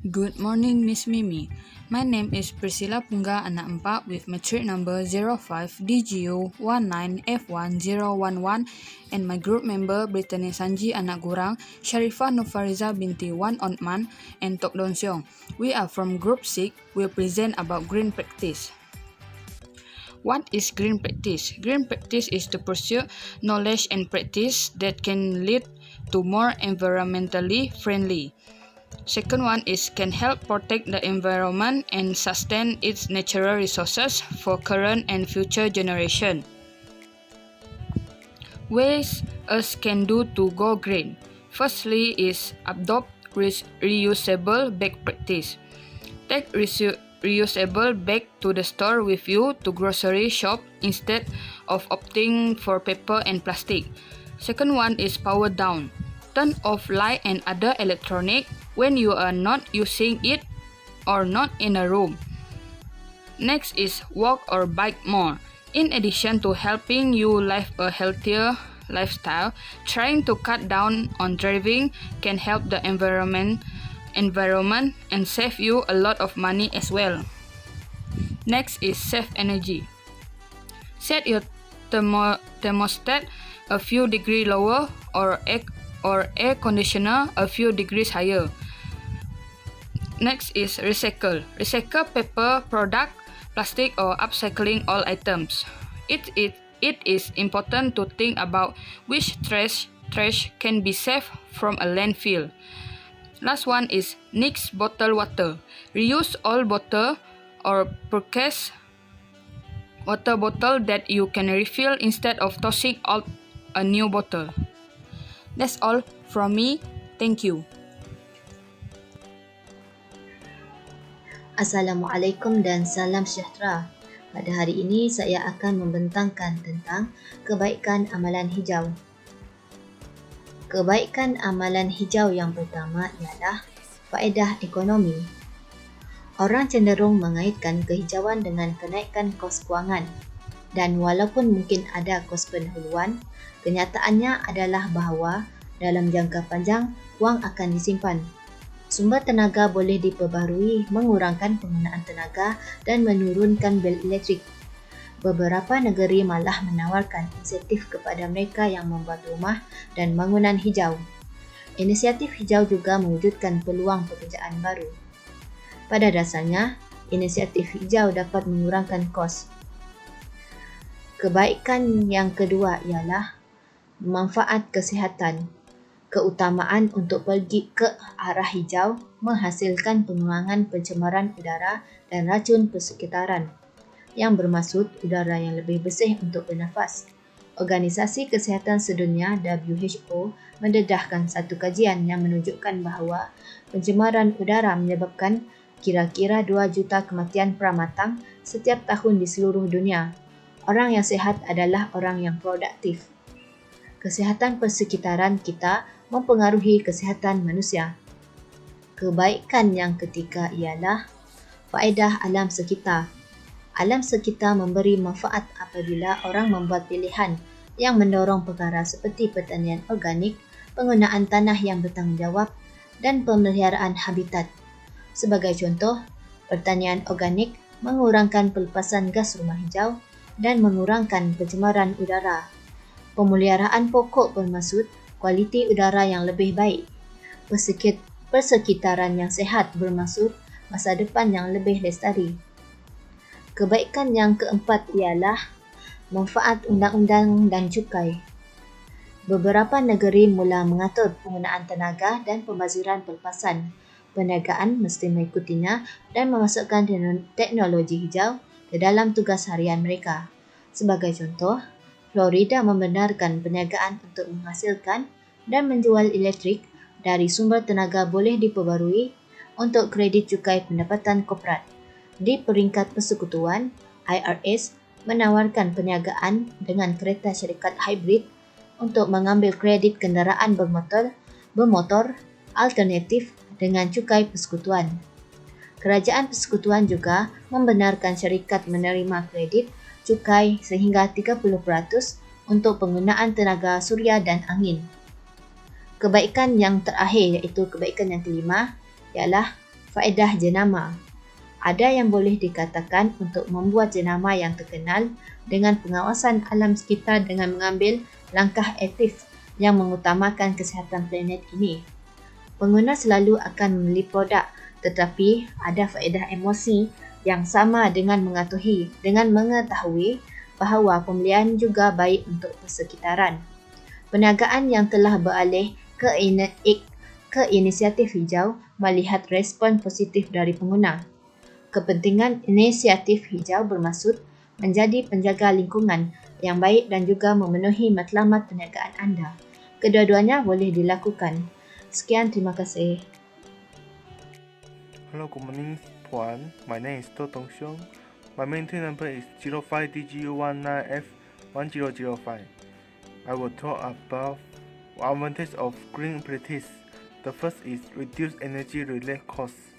Good morning, Miss Mimi. My name is Priscilla Pungga, anak 4 with matric number 05DGU19F1011 and my group member Brittany Sanji anak Gurang, Sharifah Nufariza binti Wan Ontman and Tok Don Seong. We are from Group 6. We'll present about green practice. What is green practice? Green practice is to pursue knowledge and practice that can lead to more environmentally friendly. Second one is can help protect the environment and sustain its natural resources for current and future generation. Ways us can do to go green. Firstly is adopt reusable bag practice. Take reusable bag to the store with you to grocery shop instead of opting for paper and plastic. Second one is power down. Turn off light and other electronic when you are not using it or not in a room. Next is walk or bike more. In addition to helping you live a healthier lifestyle, trying to cut down on driving can help the environment and save you a lot of money as well. Next is save energy. Set your thermostat a few degrees lower or air conditioner a few degrees higher. Next is recycle. Recycle paper product, plastic or upcycling all items. It is important to think about which trash can be saved from a landfill. Last one is nix bottled water. Reuse all bottle or purchase water bottle that you can refill instead of tossing out a new bottle. That's all from me. Thank you. Assalamualaikum dan salam sejahtera. Pada hari ini saya akan membentangkan tentang kebaikan amalan hijau. Kebaikan amalan hijau yang pertama ialah faedah ekonomi. Orang cenderung mengaitkan kehijauan dengan kenaikan kos kewangan dan walaupun mungkin ada kos pendahuluan, kenyataannya adalah bahawa dalam jangka panjang wang akan disimpan. Sumber tenaga boleh diperbaharui, mengurangkan penggunaan tenaga dan menurunkan bil elektrik. Beberapa negeri malah menawarkan insentif kepada mereka yang membuat rumah dan bangunan hijau. Inisiatif hijau juga mewujudkan peluang pekerjaan baru. Pada dasarnya, inisiatif hijau dapat mengurangkan kos. Kebaikan yang kedua ialah manfaat kesihatan. Keutamaan untuk pergi ke arah hijau menghasilkan pengurangan pencemaran udara dan racun persekitaran yang bermaksud udara yang lebih bersih untuk bernafas. Organisasi Kesihatan Sedunia WHO mendedahkan satu kajian yang menunjukkan bahawa pencemaran udara menyebabkan kira-kira 2 juta kematian pramatang setiap tahun di seluruh dunia. Orang yang sihat adalah orang yang produktif. Kesihatan persekitaran kita mempengaruhi kesihatan manusia. Kebaikan yang ketiga ialah faedah alam sekitar. Alam sekitar memberi manfaat apabila orang membuat pilihan yang mendorong perkara seperti pertanian organik, penggunaan tanah yang bertanggungjawab dan pemeliharaan habitat. Sebagai contoh, pertanian organik mengurangkan pelepasan gas rumah hijau dan mengurangkan pencemaran udara. Pemeliharaan pokok bermaksud kualiti udara yang lebih baik. Persekitaran yang sihat bermaksud masa depan yang lebih lestari. Kebaikan yang keempat ialah manfaat undang-undang dan cukai. Beberapa negeri mula mengatur penggunaan tenaga dan pembaziran pelepasan. Perniagaan mesti mengikutinya dan memasukkan teknologi hijau ke dalam tugas harian mereka. Sebagai contoh, Florida membenarkan perniagaan untuk menghasilkan dan menjual elektrik dari sumber tenaga boleh diperbarui untuk kredit cukai pendapatan korporat. Di peringkat persekutuan, IRS menawarkan perniagaan dengan kereta syarikat hybrid untuk mengambil kredit kenderaan bermotor alternatif dengan cukai persekutuan. Kerajaan persekutuan juga membenarkan syarikat menerima kredit cukai sehingga 30% untuk penggunaan tenaga suria dan angin. Kebaikan yang terakhir iaitu kebaikan yang kelima ialah Faedah jenama. Ada yang boleh dikatakan untuk membuat jenama yang terkenal dengan pengawasan alam sekitar dengan mengambil langkah aktif yang mengutamakan kesihatan planet ini. Pengguna selalu akan membeli produk, tetapi ada faedah emosi yang sama dengan mengetahui bahawa pembelian juga baik untuk persekitaran. Perniagaan yang telah beralih ke inisiatif hijau melihat respon positif dari pengguna. Kepentingan inisiatif hijau bermaksud menjadi penjaga lingkungan yang baik dan juga memenuhi matlamat perniagaan anda. Kedua-duanya boleh dilakukan. Sekian, terima kasih. Hello, good morning, Puan. My name is To Tong Xiong. My maintain number is 05DGU19F1005. I will talk about advantage of green practice. The first is reduce energy-related costs.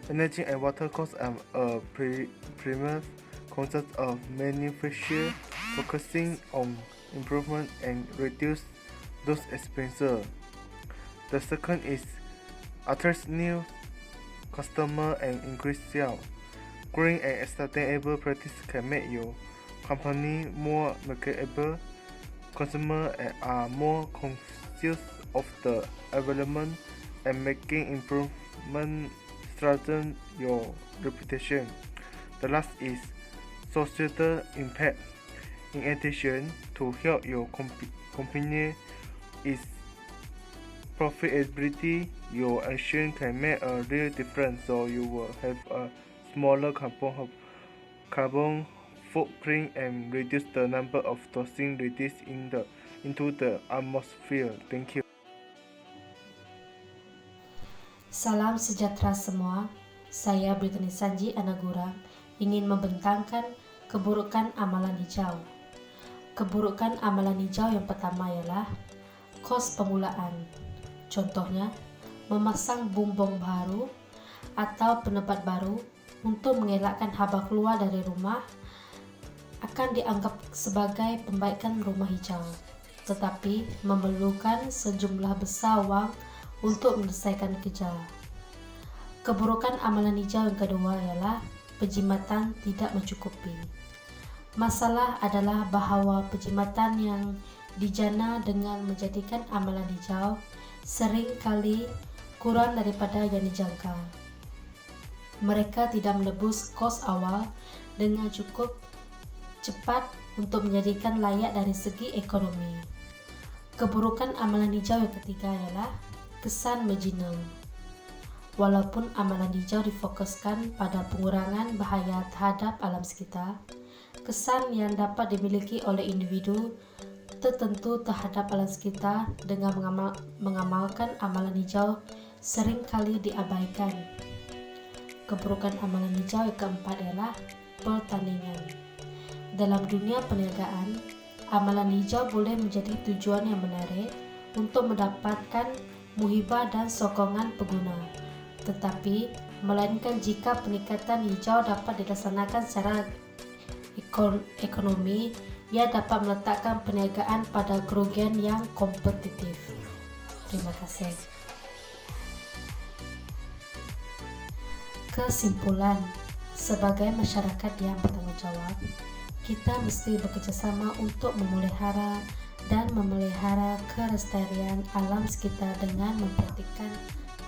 Energy and water costs are a primary concern of manufacturers, focusing on improvement and reduce those expenses. The second is attract new customer and increase sales. Green and sustainable practice can make your company more marketable. Consumers are more conscious of the environment, and making improvement strengthen your reputation. The last is societal impact. In addition to help your company is profitability, your action can make a real difference, so you will have a smaller carbon footprint and reduce the number of toxins released into the atmosphere. Thank you. Salam sejahtera semua. Saya Brittany Sanji Anagura ingin membentangkan keburukan amalan hijau. Keburukan amalan hijau yang pertama ialah kos permulaan. Contohnya, memasang bumbung baru atau penebat baru untuk mengelakkan haba keluar dari rumah akan dianggap sebagai pembaikan rumah hijau, tetapi memerlukan sejumlah besar wang untuk menyelesaikan kerja. Keburukan amalan hijau yang kedua ialah penjimatan tidak mencukupi. Masalah adalah bahawa penjimatan yang dijana dengan menjadikan amalan hijau sering kali kurang daripada yang dijangka. Mereka tidak menebus kos awal dengan cukup cepat untuk menjadikan layak dari segi ekonomi. Keburukan amalan hijau yang ketiga ialah kesan marginal. Walaupun amalan hijau difokuskan pada pengurangan bahaya terhadap alam sekitar, kesan yang dapat dimiliki oleh individu tertentu terhadap alam sekitar dengan mengamalkan amalan hijau sering kali diabaikan. Keburukan amalan hijau yang keempat ialah pertandingan. Dalam dunia perniagaan, amalan hijau boleh menjadi tujuan yang menarik untuk mendapatkan muhibah dan sokongan pengguna, tetapi melainkan jika peningkatan hijau dapat dilaksanakan secara ekonomi, ia dapat meletakkan perniagaan pada kerugian yang kompetitif. Terima kasih. Kesimpulan, sebagai masyarakat yang bertanggungjawab, kita mesti bekerjasama untuk memelihara kelestarian alam sekitar dengan memperhatikan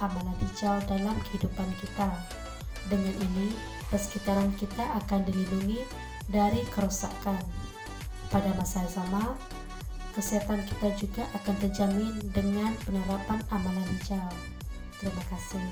amalan hijau dalam kehidupan kita. Dengan ini, persekitaran kita akan dilindungi dari kerosakan. Pada masa yang sama, kesehatan kita juga akan terjamin dengan penerapan amalan hijau. Terima kasih.